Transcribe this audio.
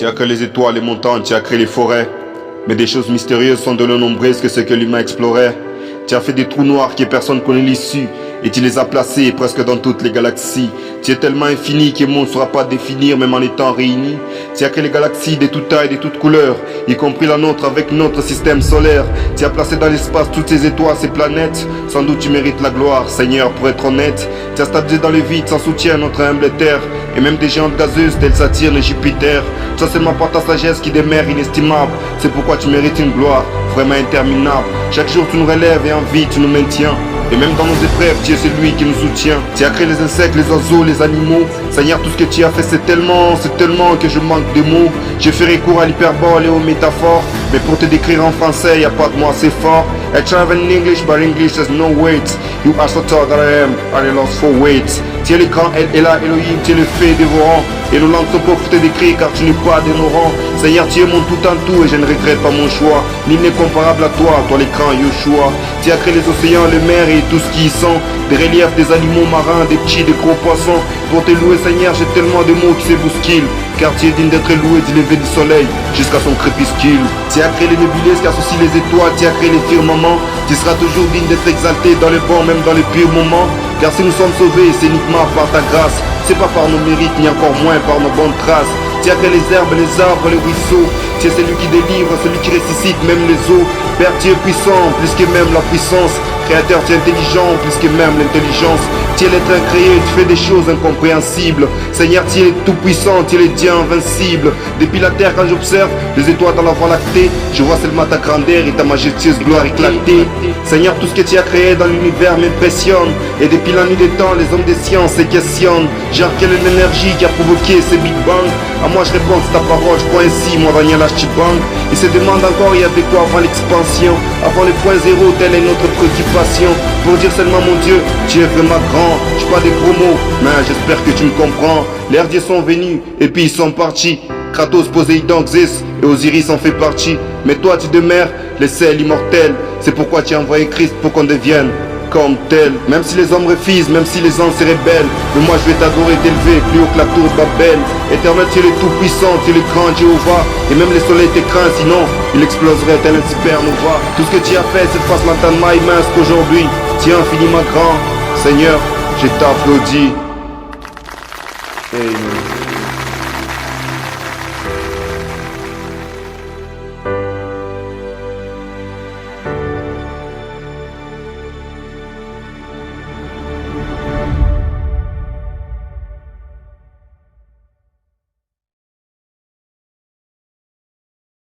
Tu as créé les étoiles, les montagnes, tu as créé les forêts. Mais des choses mystérieuses sont de le nombreuses que ce que l'humain explorait. Tu as fait des trous noirs que personne ne connaît l'issue. Et tu les as placés presque dans toutes les galaxies. Tu es tellement infini que le monde ne saura pas définir même en étant réunis. Tu as créé les galaxies de toutes tailles, de toutes couleurs, y compris la nôtre avec notre système solaire. Tu as placé dans l'espace toutes ces étoiles, ces planètes. Sans doute tu mérites la gloire, Seigneur, pour être honnête. Tu as stabilisé dans le vide sans soutien notre humble terre. Et même des géantes gazeuses telles Saturne et Jupiter. Ça seulement par ta sagesse qui demeure inestimable. C'est pourquoi tu mérites une gloire vraiment interminable. Chaque jour tu nous relèves et en vie tu nous maintiens. Et même dans nos épreuves, tu es celui qui nous soutient. Tu as créé les insectes, les oiseaux, les animaux. Seigneur, tout ce que tu as fait, c'est tellement que je manque de mots. Je ferai cours à l'hyperbole et aux métaphores. Mais pour te décrire en français, y a pas de mots assez fort. I travel in English, but English has no words. You are so tall that I am lost for words. Tu es le grand El Ela Elohim, tu es le fait dévorant. Et nos langues sont pauvres pour te décrire car tu n'es pas de nos rangs. Seigneur, tu es mon tout en tout et je ne regrette pas mon choix. Nul n'est comparable à toi, toi l'écran Yoshua. Tu as créé les océans, les mers et tout ce qui y sont. Des reliefs, des animaux marins, des petits, des gros poissons. Pour te louer Seigneur, j'ai tellement de mots qui se bousculent. Car tu es digne d'être loué du lever du soleil jusqu'à son crépuscule. Tu as créé les nébuleuses qui associent les étoiles, tu as créé les firmaments. Tu seras toujours digne d'être exalté dans les bons, même dans les pires moments. Car si nous sommes sauvés, c'est uniquement par ta grâce. C'est pas par nos mérites, ni encore moins par nos bonnes traces. Tu as créé les herbes, les arbres, les ruisseaux. Tu es celui qui délivre, celui qui ressuscite même les eaux. Père, tu es puissant, plus que même la puissance. Créateur, tu es intelligent, plus que même l'intelligence. Tu es l'être incréé, tu fais des choses incompréhensibles. Seigneur, tu es tout puissant, tu es le Dieu invincible. Depuis la terre, quand j'observe les étoiles dans la voie lactée, je vois seulement ta grandeur et ta majestueuse gloire éclatée. Seigneur, tout ce que tu as créé dans l'univers m'impressionne. Et depuis la nuit des temps, les hommes des sciences se questionnent. Genre, quelle est l'énergie qui a provoqué ce Big Bang? À moi, je réponds, c'est ta parole, je crois ainsi, moi, Daniel Ashibang. Il se demande encore, il y avait quoi avant l'expansion? Avant le point zéro, telle est notre préoccupation. Pour dire seulement, mon Dieu, tu es vraiment grand. Je pas des gros mots, mais j'espère que tu me comprends. Les dieux sont venus, et puis ils sont partis. Kratos, Poséidon, Zeus et Osiris en fait partie. Mais toi, tu demeures le seul immortel. C'est pourquoi tu as envoyé Christ pour qu'on devienne comme tel. Même si les hommes refusent, même si les anges se rebellent, mais moi je vais t'adorer, t'élever plus haut que la tour de Babel. Éternel, tu es le tout puissant, tu es le grand Jéhovah. Et même les soleils te craignent, sinon il exploserait tel un supernova. Tout ce que tu as fait, c'est de face l'entendement immense qu'aujourd'hui tu es infiniment grand. Seigneur, je t'applaudis. Amen.